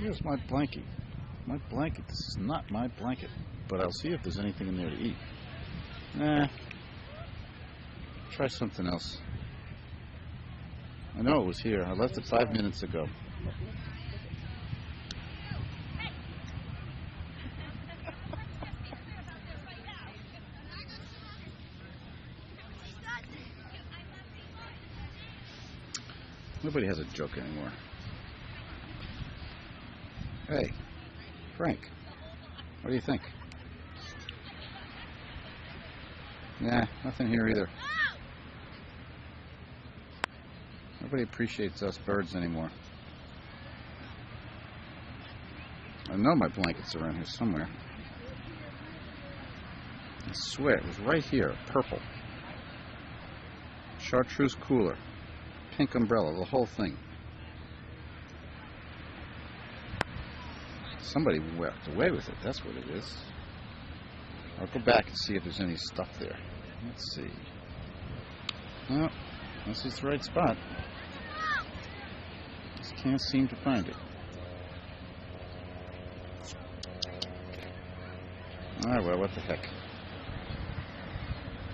Here's my blanket. My blanket. This is not my blanket. But I'll see if there's anything in there to eat. Nah. Try something else. I know it was here. I left it 5 minutes ago. Nobody has a joke anymore. Hey, Frank, what do you think? Nah, nothing here either. Nobody appreciates us birds anymore. I know my blanket's around here somewhere. I swear, it was right here, purple. Chartreuse cooler. Pink umbrella, the whole thing. Somebody walked away with it, that's what it is. I'll go back and see if there's any stuff there. Let's see. No, this is the right spot. Just can't seem to find it. Alright, well, what the heck.